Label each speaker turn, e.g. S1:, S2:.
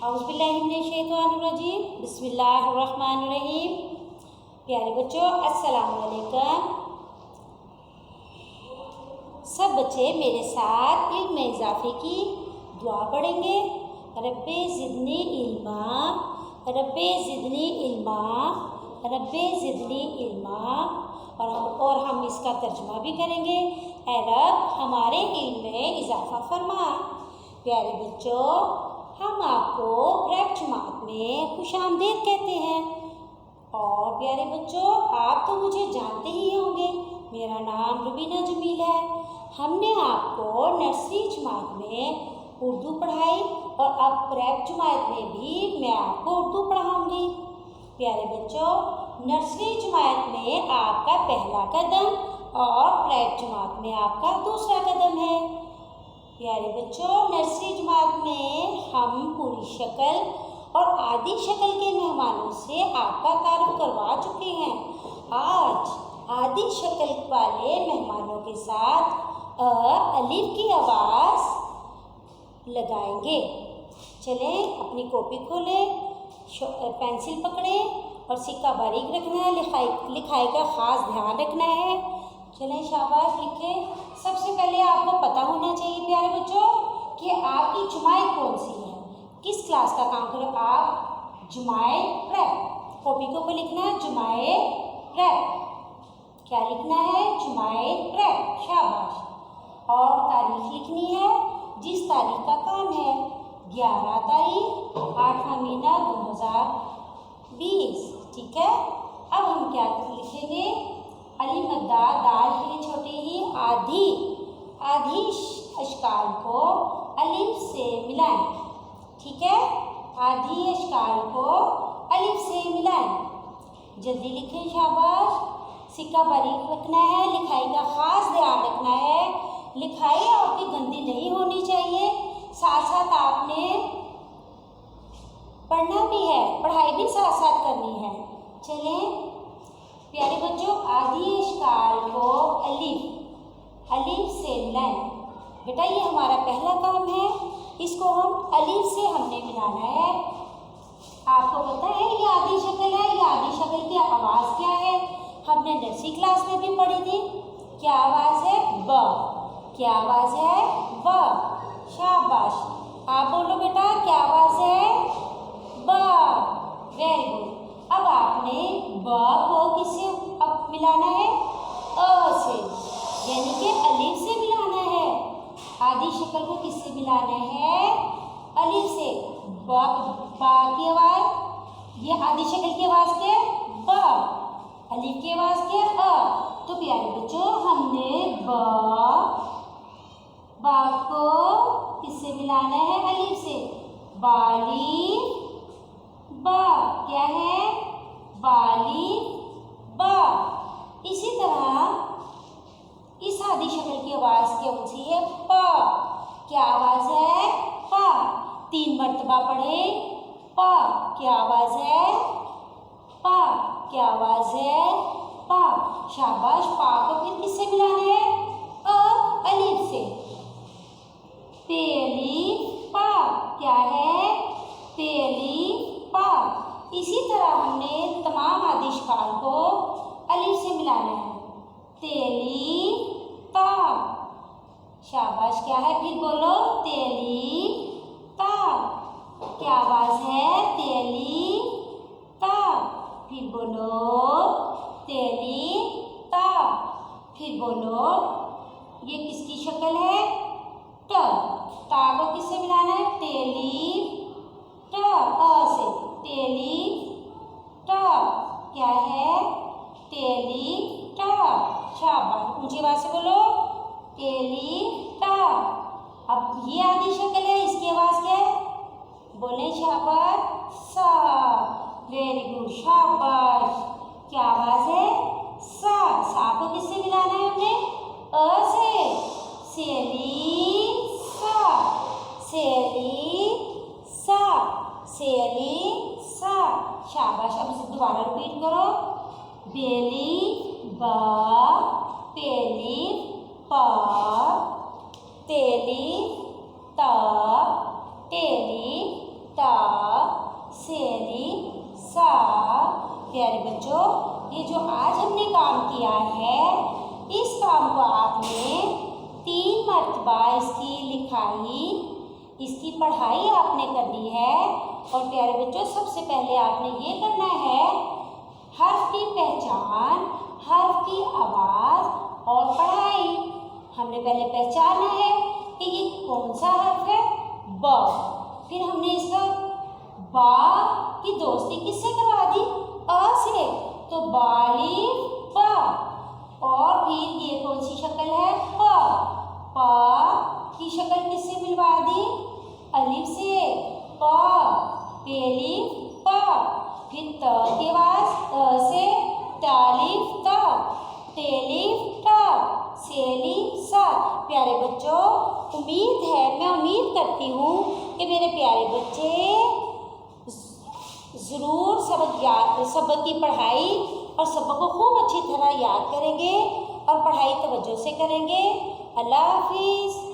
S1: औज़ुबिल्लाहिमिनश्शैतानिर्रजीम बिस्मिल्लाहिर्रहमानिर्रहीम। प्यारे बच्चों, अस्सलाम वालेकुम। सब बच्चे मेरे साथ इल्म में इजाफे की दुआ पढ़ेंगे। रब्बे ज़िदनी इल्मा, रब्बे ज़िदनी इल्मा, रब्बे ज़िदनी इल्मा। और हम इसका तर्जुमा भी करेंगे। ऐ रब, हमारे इल्म में इजाफा फरमा। प्यारे बच्चों, हम आपको रैप जमात में खुशामदीद कहते हैं। और प्यारे बच्चों, आप तो मुझे जानते ही होंगे, मेरा नाम रुबीना जमील है। हमने आपको नर्सरी जमात में उर्दू पढ़ाई और अब रैप जमात में भी मैं आपको उर्दू पढ़ाऊंगी। प्यारे बच्चों, नर्सरी जमात में आपका पहला कदम और रैप जमात में आपका दूसरा कदम है। प्यारे बच्चों, नर्सरी जमात में हम पूरी शक्ल और आधी शक्ल के मेहमानों से आपका तारुफ करवा चुके हैं। आज आधी शक्ल वाले मेहमानों के साथ अलिफ की आवाज़ लगाएंगे। चलें, अपनी कॉपी खोलें, पेंसिल पकड़ें और सिक्का बारीक रखना है, लिखाई का ख़ास ध्यान रखना है। चलें, शाबाश, लिखें। सबसे पहले आपको पता होना चाहिए प्यारे बच्चों कि आपकी जुमाए कौन सी है, किस क्लास का काम करो आप। जुमाए रैप, कॉपी के ऊपर लिखना है जुमाए रैप। क्या लिखना है? जुमाए रैप, शाबाश। और तारीख लिखनी है, जिस तारीख का काम है। 11 तारीख 8वां महीना 2020, ठीक है। अब हम क्या लिखेंगे? अलिफ मद्दा दाल है छोटे ही, आधी अशकाल को अलिफ से मिलाएं, ठीक है। आधी अशकाल को अलिफ से मिलाएं। जल्दी लिखें, शाबाश। सिक्का बारीक रखना है, लिखाई का ख़ास ध्यान रखना है। लिखाई आपकी गंदी नहीं होनी चाहिए, साथ साथ आपने पढ़ना भी है, पढ़ाई भी साथ साथ करनी है। चलें प्यारे बच्चों, आधी अशकाल को अलिफ से मिलाएं। बेटा, ये हमारा पहला काम है, इसको हम अलिफ से हमने मिलाना है। आपको पता है ये आधी शक्ल है, ये आधी शक्ल की आवाज़ क्या है? हमने नर्सरी क्लास में भी पढ़ी थी। क्या आवाज़ है? ब। क्या आवाज़ है? ब, शाबाश। आप बोलो बेटा, क्या आवाज़ है? ब, वेरी गुड। अब आपने ब को किससे अब मिलाना है? अ से, यानी कि अलिफ से मिलाना है। आधी शक्ल को किससे मिलाना है? अलिफ से। बा की आवाज़, ये आधी शक्ल की आवाज़ क्या है? ब। अलिफ की आवाज़ क्या है? अ। तो प्यारे बच्चों, हमने बा को किससे मिलाना है? अलिफ से। बाली बा, क्या है? बाली बा। इसी तरह इस आधी शक्ल की आवाज़ कौन सी है? प। क्या आवाज़ है? प। 3 मरतबा पढ़े। प, क्या आवाज़ है? प, क्या आवाज़ है? प, शाबाश। पा को फिर किससे मिलाना है? अलिफ से। पेली पा, क्या है? पेली पा। इसी तरह हमने तमाम आधी अशकाल को अलिफ से मिलाना है। तेली ता, शाबाश। क्या है? फिर बोलो, तेली ता। क्या आवाज़ है? तेली ता। फिर बोलो, तेली ता। फिर बोलो, ये किसकी शक्ल है? ट। ता को किससे मिलाना है? तेली ट, अ से। तेली ट, क्या है? तेली ट, शाबाश। ऊंची आवाज़ से बोलो, तेली ट। अब ये आधी शक्ल है, इसकी आवाज़ क्या है? बोले, शाबाश। सा, वेरी गुड, शाबाश। क्या आवाज़ है? सा। सा को किससे मिलाना है हमने? अ से। सेली सा, सेली सा, सेली सा, शाबाश। अब इसे दोबारा रिपीट करो। बेली ब, पेली प, तेली त, टेली ता, बच्चों, ये जो आज हमने काम किया है, इस काम को आपने 3 मरतबा इसकी लिखाई, इसकी पढ़ाई आपने करनी है। और प्यारे बच्चों, सबसे पहले आपने ये करना है, हर्फ की पहचान, हर्फ की आवाज़ और पढ़ाई। हमने पहले पहचाना है कि ये कौन सा हर्फ है, ब। फिर हमने इसका बा की दोस्ती किससे करवा दी, अ से, तो बालिफ ब। और फिर ये कौन सी शक्ल है, प। प की शक्ल किससे मिलवा दी, अलिफ से, प पेलिफ प। फिर त के बाद अ से, तालिफ त, तेलिफ ट, सेलिफ सा। प्यारे बच्चों, मैं उम्मीद करती हूँ कि मेरे प्यारे बच्चे ज़रूर सबक की पढ़ाई और सबक को खूब अच्छी तरह याद करेंगे और पढ़ाई तवज्जो से करेंगे। अल्लाह हाफिज़।